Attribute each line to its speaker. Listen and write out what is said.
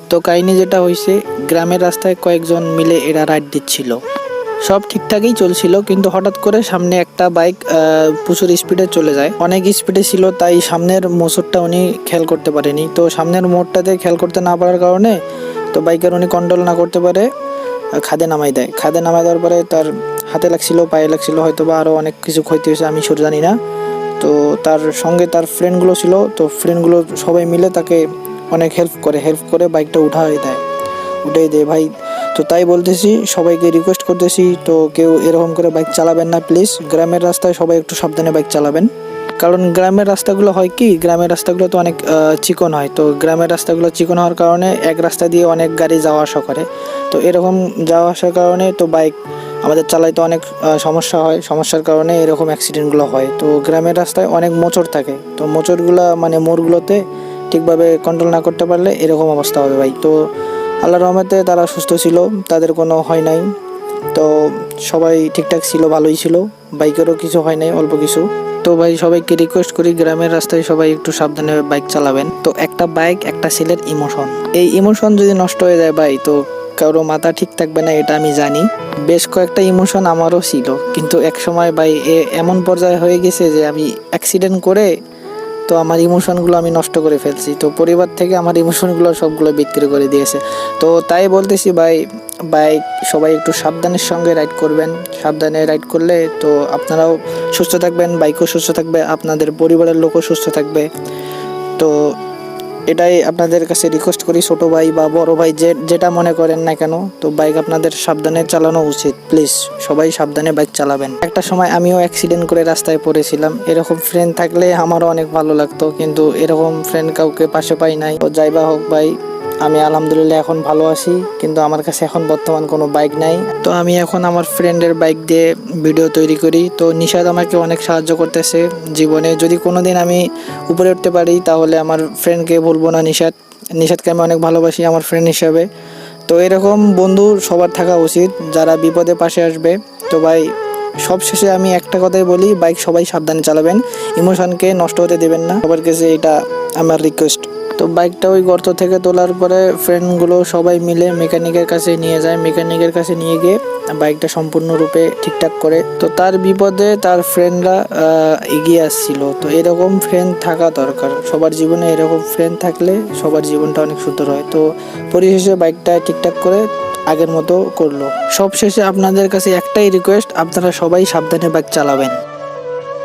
Speaker 1: তো কাহিনী যেটা হয়েছে, গ্রামের রাস্তায় কয়েকজন মিলে এরা রাইড দিচ্ছিল। সব ঠিকঠাকই চলছিল, কিন্তু হঠাৎ করে সামনে একটা বাইক প্রচুর স্পিডে চলে যায়। অনেক স্পিডে ছিল, তাই সামনের মোচরটা উনি খেয়াল করতে পারেনি। তো সামনের মোড়টাতে খেয়াল করতে না পারার কারণে তো বাইকের উনি কন্ট্রোল না করতে পারে খাদে নামাই দেয়। খাদে নামাই দেওয়ার পরে তার হাতে লাগছিল, পায়ে লাগছিল, হয়তো বা আরও অনেক কিছু ক্ষতি হয়েছে, আমি সরে জানি না। তো তার সঙ্গে তার ফ্রেন্ডগুলো ছিল, তো ফ্রেন্ডগুলো সবাই মিলে তাকে অনেক হেল্প করে বাইকটা উঠাই দেয় ভাই। তো তাই বলতেছি, সবাইকে রিকোয়েস্ট করতেছি, তো কেউ এরকম করে বাইক চালাবেন না প্লিজ। গ্রামের রাস্তায় সবাই একটু সাবধানে বাইক চালাবেন, কারণ গ্রামের রাস্তাগুলো হয় কি, গ্রামের রাস্তাগুলো তো অনেক চিকন হয়। তো গ্রামের রাস্তাগুলো চিকন হওয়ার কারণে এক রাস্তা দিয়ে অনেক গাড়ি যাওয়া আসা করে। তো এরকম যাওয়া আসার কারণে তো বাইক আমাদের চালাইতে অনেক সমস্যা হয়। সমস্যার কারণে এরকম অ্যাক্সিডেন্টগুলো হয়। তো গ্রামের রাস্তায় অনেক মোচড় থাকে, তো মোচড়গুলো মানে মোড়গুলোতে ঠিকভাবে কন্ট্রোল না করতে পারলে এরকম অবস্থা হবে ভাই। তো আল্লাহর রহমতে তারা সুস্থ ছিল, তাদের কোনো হয় নাই। তো সবাই ঠিকঠাক ছিল, ভালোই ছিল, বাইকেরও কিছু হয় নাই, অল্প কিছু। তো ভাই সবাইকে রিকোয়েস্ট করি, গ্রামের রাস্তায় সবাই একটু সাবধানে বাইক চালাবেন। তো একটা বাইক একটা ছেলের ইমোশন, এই ইমোশন যদি নষ্ট হয়ে যায় ভাই, তো কারো মাথা ঠিক থাকবে না, এটা আমি জানি। বেশ কয়েকটা ইমোশন আমারও ছিল, কিন্তু এক সময় ভাই এমন পর্যায়ে হয়ে গেছে যে আমি অ্যাক্সিডেন্ট করে তো আমার ইমোশনগুলো আমি নষ্ট করে ফেলছি। তো পরিবার থেকে আমার ইমোশনগুলো সবগুলো বিক্রি করে দিয়েছে। তো তাই বলতেছি ভাই, বাইক সবাই একটু সাবধানের সঙ্গে রাইড করবেন। সাবধানে রাইড করলে তো আপনারাও সুস্থ থাকবেন, বাইকও সুস্থ থাকবে, আপনাদের পরিবারের লোকও সুস্থ থাকবে। তো এটাই আপনাদের কাছে রিকোয়েস্ট করি, ছোট ভাই বা বড় ভাই যেটা মনে করেন না কেন, তো বাইক আপনাদের সাবধানে চালানো উচিত। প্লিজ সবাই সাবধানে বাইক চালাবেন। একটা সময় আমিও অ্যাক্সিডেন্ট করে রাস্তায় পড়েছিলাম, এরকম ফ্রেন্ড থাকলে আমারও অনেক ভালো লাগতো, কিন্তু এরকম ফ্রেন্ড কাউকে পাশে পাই নাই। তো যাই বা হোক ভাই, আমি আলহামদুলিল্লাহ এখন ভালো আছি, কিন্তু আমার কাছে এখন বর্তমান কোনো বাইক নাই। তো আমি এখন আমার ফ্রেন্ডের বাইক দিয়ে ভিডিও তৈরি করি। তো নিশাদ আমাকে অনেক সাহায্য করতেছে জীবনে। যদি কোনো দিন আমি উপরে উঠতে পারি, তাহলে আমার ফ্রেন্ডকে বলবো না, নিশাদকে আমি অনেক ভালোবাসি আমার ফ্রেন্ড হিসাবে। তো এরকম বন্ধু সবার থাকা উচিত, যারা বিপদে পাশে আসবে। তো ভাই সবশেষে আমি একটা কথাই বলি, বাইক সবাই সাবধানে চালাবেন, ইমোশনকে নষ্ট হতে দেবেন না, সবার কাছে এটা আমার রিকোয়েস্ট। তো বাইকটা ওই গর্ত থেকে তোলার পরে ফ্রেন্ডগুলো সবাই মিলে মেকানিকের কাছে নিয়ে যায়। মেকানিকের কাছে নিয়ে গিয়ে বাইকটা সম্পূর্ণরূপে ঠিকঠাক করে। তো তার বিপদে তার ফ্রেন্ডরা এগিয়ে আসছিল। তো এরকম ফ্রেন্ড থাকা দরকার সবার জীবনে, এরকম ফ্রেন্ড থাকলে সবার জীবনটা অনেক সুন্দর হয়। তো পরিশেষে বাইকটা ঠিকঠাক করে আগের মতো করলো। সবশেষে আপনাদের কাছে একটাই রিকোয়েস্ট, আপনারা সবাই সাবধানে বাইক চালাবেন।